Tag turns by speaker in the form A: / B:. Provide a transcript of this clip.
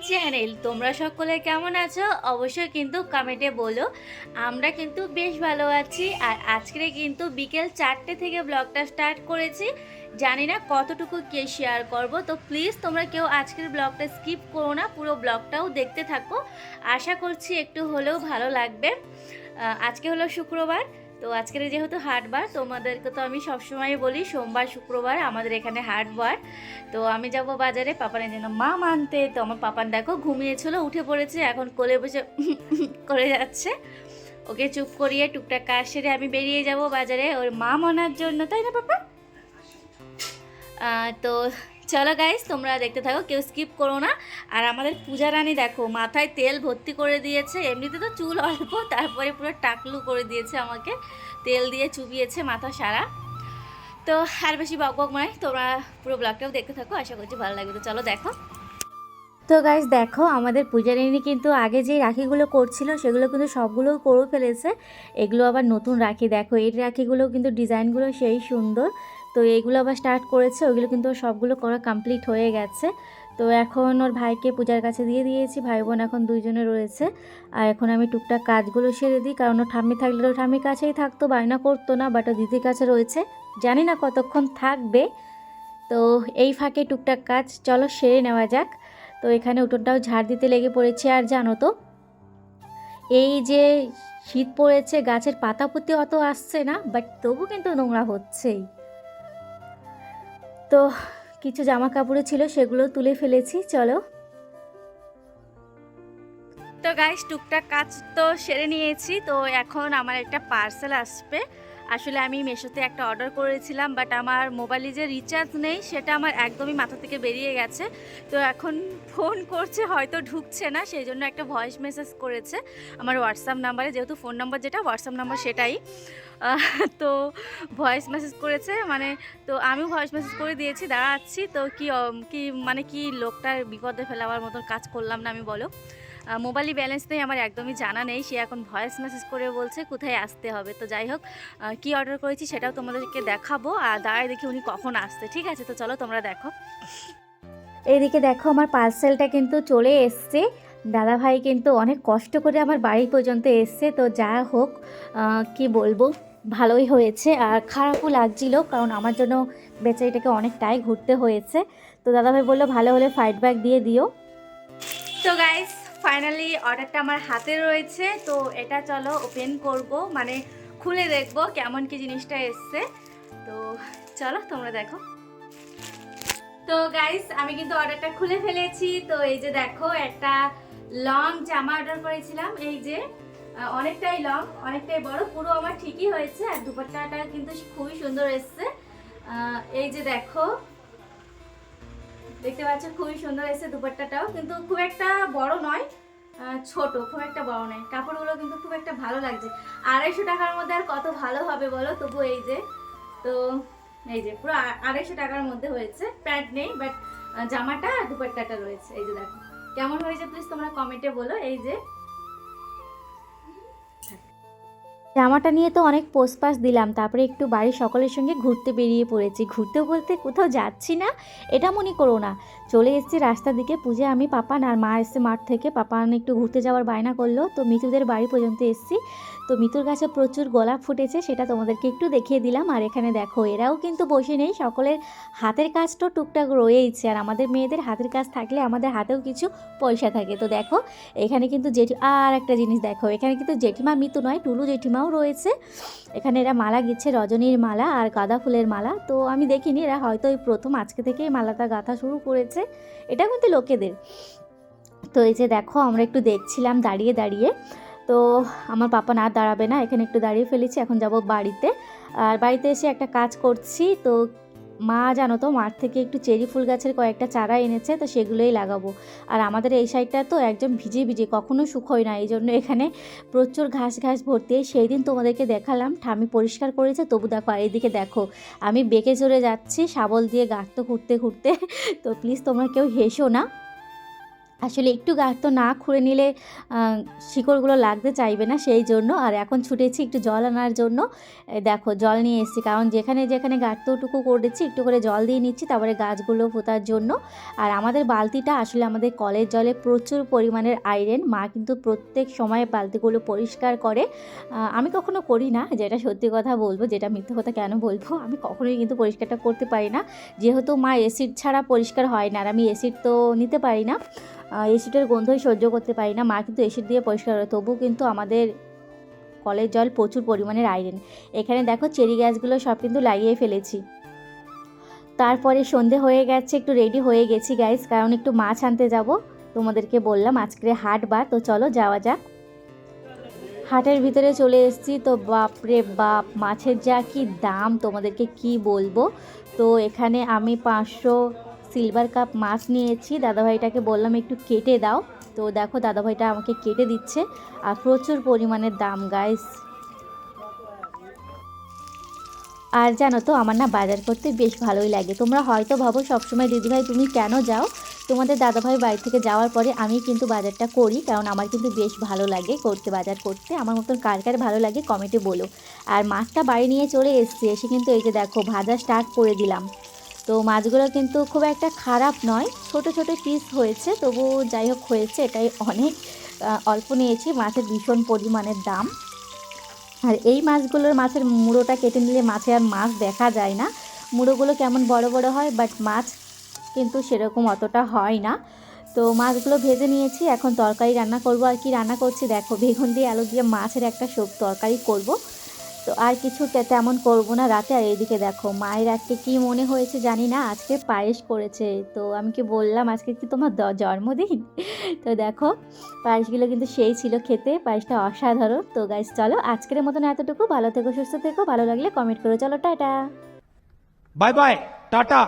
A: Channel. তোমরা সকলে কেমন আছো অবশ্যই কিন্তু কমেন্টে বলো। আমরা কিন্তু বেশ ভালো আছি। আর আজকে কিন্তু বিকেল 4টে থেকে ব্লগটা স্টার্ট করেছি। জানি না কতটুকু কে শেয়ার করব, তো প্লিজ তোমরা কেউ আজকের ব্লগটা স্কিপ করো না, পুরো ব্লগটাও দেখতে থাকো। আশা করছি একটু হলেও ভালো লাগবে। আজকে হলো শুক্রবার, তো আজকের যেহেতু হাটবার, তোমাদেরকে তো আমি সবসময় বলি সোমবার শুক্রবার আমাদের এখানে হাটবার। তো আমি যাব বাজারে পাপানের জন্য মাম আনতে। তো আমার পাপান দেখো ঘুমিয়েছিল, উঠে পড়েছে, এখন কোলে বসে করে যাচ্ছে। ওকে চুপ করিয়ে টুকটাক কাজ সেরে আমি বেরিয়ে যাব বাজারে ওর মাম আনার জন্য, তাই না পাপা? তো চলো গাইস, তোমরা দেখতে থাকো, কেউ স্কিপ করো না। আর আমাদের পূজা রানী দেখো মাথায় তেল ভর্তি করে দিয়েছে। এমনিতে তো চুল অল্প, তারপরে পুরো টাকলু করে দিয়েছে, আমাকে তেল দিয়ে চুবিয়েছে মাথা সারা। তো আর বেশি বক বক নয়, তোমরা পুরো ব্লগটাও দেখতে থাকো, আশা করছি ভালো লাগবে। তো চলো দেখো। তো গাইস দেখো, আমাদের পূজারিনী কিন্তু আগে যে রাখিগুলো করছিল সেগুলো কিন্তু সবগুলো করে ফেলেছে। এগুলো আবার নতুন রাখি, দেখো এই রাখিগুলো কিন্তু ডিজাইনগুলো সেই সুন্দর। তো এইগুলো আবার স্টার্ট করেছে, ওইগুলো কিন্তু সবগুলো করা কমপ্লিট হয়ে গেছে। তো এখন ওর ভাইকে পূজার কাছে দিয়ে দিয়েছি, ভাই বোন এখন দুইজনে রয়েছে। আর এখন আমি টুকটাক কাজগুলো সেরে দিই, কারণ ও ঠাম্মি থাকলে ও ঠাম্মির কাছেই থাকতো, বায়না করতো না, বাট ও দিদির কাছে রয়েছে, জানি না কতক্ষণ থাকবে। তো এই ফাঁকে টুকটাক কাজ চলো সেরে নেওয়া যাক। তো এখানে উঠোনটাও ঝাড় দিতে লেগে পড়েছে। আর জানো তো, এই যে শীত পড়েছে, গাছের পাতাপতি অত আসছে না, বাট তবু কিন্তু নোংরা হচ্ছেই। তো কিছু জামা কাপড় ছিল সেগুলো তুলে ফেলেছি, চলো। তো গাইস টুকটাক কাজ তো সেরে নিয়েছি। তো এখন আমার একটা পার্সেল আসবে। আসলে আমি মেশোতে একটা অর্ডার করেছিলাম, বাট আমার মোবাইলে যে রিচার্জ নেই সেটা আমার একদমই মাথা থেকে বেরিয়ে গেছে। তো এখন ফোন করছে, হয়তো ঢুকছে না, সেই জন্য একটা ভয়েস মেসেজ করেছে আমার হোয়াটসঅ্যাপ নাম্বারে, যেহেতু ফোন নাম্বার যেটা হোয়াটসঅ্যাপ নাম্বার সেটাই। তো ভয়েস মেসেজ করেছে মানে, তো আমিও ভয়েস মেসেজ করে দিয়েছি, দাঁড়াচ্ছি। তো কি মানে কি লোকটার বিপদে ফেলাবার মতন কাজ করলাম না আমি, বলো? মোবাইলে ব্যালেন্স নেই আমার, একদমই জানা নেই, সে এখন ভয়েস মেসেজ করে বলছে কোথায় আসতে হবে। তো যাই হোক, কি অর্ডার করেছি সেটাও তোমাদেরকে দেখাবো। আর দাঁড়ায় দেখি উনি কখন আসছে, ঠিক আছে? তো চলো তোমরা দেখো। এইদিকে দেখো আমার পার্সেলটা কিন্তু চলে এসছে। দাদাভাই কিন্তু অনেক কষ্ট করে আমার বাড়ি পর্যন্ত এসছে। তো যা হোক, কি বলবো, ভালোই হয়েছে। আর খারাপও লাগছিল, কারণ আমার জন্য বেচারিটাকে অনেকটাই ঘুরতে হয়েছে। তো দাদাভাই বললো ভালো হলে ফাইডব্যাক দিয়ে দিও। তো গাইস ফাইনালি অর্ডারটা আমার হাতে রয়েছে। তো এটা চলো ওপেন করব, মানে খুলে দেখবো কেমন কি জিনিসটা এসছে। তো চলো তোমরা দেখো। তো গাইস আমি কিন্তু অর্ডারটা খুলে ফেলেছি। তো এই যে দেখো, একটা লং জামা অর্ডার করেছিলাম, এই যে অনেকটাই লং, অনেকটাই বড়, পুরো আমার ঠিকই হয়েছে। আর দুপাট্টাটা কিন্তু খুবই সুন্দর এসছে। এই যে দেখো, দেখতে পাচ্ছ খুবই সুন্দর এসেছে দুপাট্টাটাও, কিন্তু খুব একটা বড় নয়, ছোট, খুব একটা বড় নয়। কাপড়গুলো কিন্তু খুব একটা ভালো লাগছে। 250 টাকার মধ্যে আর কত ভালো হবে বলো? তবু এই যে, তো এই যে পুরো 250 টাকার মধ্যে হয়েছে। প্যান্ট নেই, বাট জামাটা আর দুপাট্টাটা রয়েছে। এই যে দেখো কেমন হয়েছে, প্লিজ তোমরা কমেন্টে বলো। এই যে জামাটা নিয়ে তো অনেক পোস্টপাস দিলাম, তারপরে একটু বাড়ির সকলের সঙ্গে ঘুরতে বেরিয়ে পড়েছি। ঘুরতে বলতে কোথাও যাচ্ছি না, এটা মনে করো না, চলে এসেছি রাস্তার দিকে। পূজা, আমি, পাপান আর মা এসছে মাঠ থেকে। পাপান একটু ঘুরতে যাওয়ার বায়না করলো, তো মিতুদের বাড়ি পর্যন্ত এসেছি। তো মিতুর কাছে প্রচুর গোলাপ ফুটেছে, সেটা তোমাদেরকে একটু দেখিয়ে দিলাম। আর এখানে দেখো এরাও কিন্তু বসে নেই, সকলের হাতের কাজ তো টুকটাক রয়েইছে। আর আমাদের মেয়েদের হাতের কাজ থাকলে আমাদের হাতেও কিছু পয়সা থাকে। তো দেখো এখানে কিন্তু আর একটা জিনিস দেখো, এখানে কিন্তু জেঠিমা মিতু নয়, টুলু জেঠিমাও রয়েছে। এখানে এরা মালা গিচ্ছে, রজনীর মালা আর গাঁদা ফুলের মালা। তো আমি দেখিনি, এরা হয়তো এই প্রথম আজকে থেকেই মালাটা গাঁথা শুরু করেছে, এটা কিন্তু লোকেদের। তো এই যে দেখো আমরা একটু দেখছিলাম দাঁড়িয়ে দাঁড়িয়ে। তো আমার পাপা না দাঁড়াবে না, এখানে একটু দাঁড়িয়ে ফেলেছি, এখন যাব বাড়িতে। আর বাড়িতে এসে একটা কাজ করছি। তো মা জানো তো মাঠ থেকে একটু চেরি ফুল গাছের কয়েকটা চারা এনেছে, তো সেগুলোই লাগাবো। আর আমাদের এই সাইডটা তো একদম ভিজে ভিজে, কখনো শুকোয় না, এই জন্য এখানে প্রচুর ঘাস ঘাস ভর্তি। সেই দিন তোমাদেরকে দেখালাম ঠামি পরিষ্কার করেছে, তবু দেখো। আর এইদিকে দেখো আমি বেঁকে চলে যাচ্ছি শাবল দিয়ে গাঁটতে খুঁড়তে খুঁড়তে। তো প্লিজ তোমরা কেউ হেসো না। আসলে একটু গাঁট না খুঁড়ে নিলে শিকড়গুলো লাগতে চাইবে না, সেই জন্য। আর এখন ছুটেছি একটু জল আনার জন্য। দেখো জল নিয়ে এসেছি, কারণ যেখানে যেখানে গাঁটটুকু করেছি একটু করে জল দিয়ে নিচ্ছি, তারপরে গাছগুলো পোঁতার জন্য। আর আমাদের বালতিটা আসলে আমাদের কলের জলে প্রচুর পরিমাণের আয়রন, মা কিন্তু প্রত্যেক সময় বালতিগুলো পরিষ্কার করে। আমি কখনো করি না, যেটা সত্যি কথা বলবো, যেটা মিথ্যে কথা কেন বলবো, আমি কখনোই কিন্তু পরিষ্কারটা করতে পারি না, যেহেতু মা অ্যাসিড ছাড়া পরিষ্কার হয় না, আর আমি অ্যাসিড তো নিতে পারি না, এসিডের গন্ধই সহ্য করতে পারি না। মা কিন্তু এসিড দিয়ে পরিষ্কার করে, তবু কিন্তু আমাদের কলের জল প্রচুর পরিমাণের আয়রন। এখানে দেখো চেরি গাছগুলো সব কিন্তু লাগিয়ে ফেলেছি। তারপরে সন্ধে হয়ে গেছে, একটু রেডি হয়ে গেছি গাইস, কারণ একটু মাছ আনতে যাব। তোমাদেরকে বললাম আজকে হাটবার, তো চলো যাওয়া যাক। হাটের ভিতরে চলে এসেছি, তো বাপরে বাপ, মাছের যা কি দাম তোমাদেরকে কি বলবো। তো এখানে আমি 500 সিলভার কাপ মাছ নিয়েছি। দাদাভাইটাকে বললাম একটু কেটে দাও, তো দেখো দাদাভাইটা আমাকে কেটে দিচ্ছে। আর প্রচুর পরিমাণের দাম গাইস। আর জানো তো, আমার না বাজার করতে বেশ ভালোই লাগে। তোমরা হয়তো ভাবো সবসময় দিদিভাই তুমি কেন যাও, তোমাদের দাদাভাই বাড়ি থেকে যাওয়ার পরে আমি কিন্তু বাজারটা করি, কারণ আমার কিন্তু বেশ ভালো লাগে করতে, বাজার করতে। আমার মতন কার কার ভালো লাগে কমেন্টে বলো। আর মাছটা বাড়ি নিয়ে চলে এসেছি, এসে কিন্তু এই যে দেখো ভাজা স্টার্ট করে দিলাম। তো মাছগুলো কিন্তু খুব একটা খারাপ নয়, ছোট ছোট পিস হয়েছে, তবু যাই হোক হয়েছে, এটাই অনেক। অল্প নিয়েছি, মাছের ভীষণ পরিমাণের দাম। আর এই মাছগুলোর মাছের মুড়োটা কেটে নিলে মাছে আর মাছ দেখা যায় না, মুড়োগুলো কেমন বড় বড় হয়, বাট মাছ কিন্তু সেরকম অতটা হয় না। তো মাছগুলো ভেজে নিয়েছি, এখন তরকারি রান্না করব। আর কি রান্না করছি দেখো, বেগুন দিয়ে আলু দিয়ে মাছের একটা তরকারি করব। তো আর কিছু তেমন করব না রাতে। আর এইদিকে দেখো মায়ের আজকে কি মনে হয়েছে জানি না, আজকে পায়েস করেছে। তো আমি কি বললাম আজকে কি তোমার জন্মদিন? তো দেখো পায়েসগুলো কিন্তু সেই ছিল খেতে, পায়েসটা অসাধারণ। তো গাইস চলো আজকের মতন এতটুকু, ভালো থেকো সুস্থ থেকো, ভালো লাগলে কমেন্ট করো। চলো টাটা,
B: बाय बाय टाटा।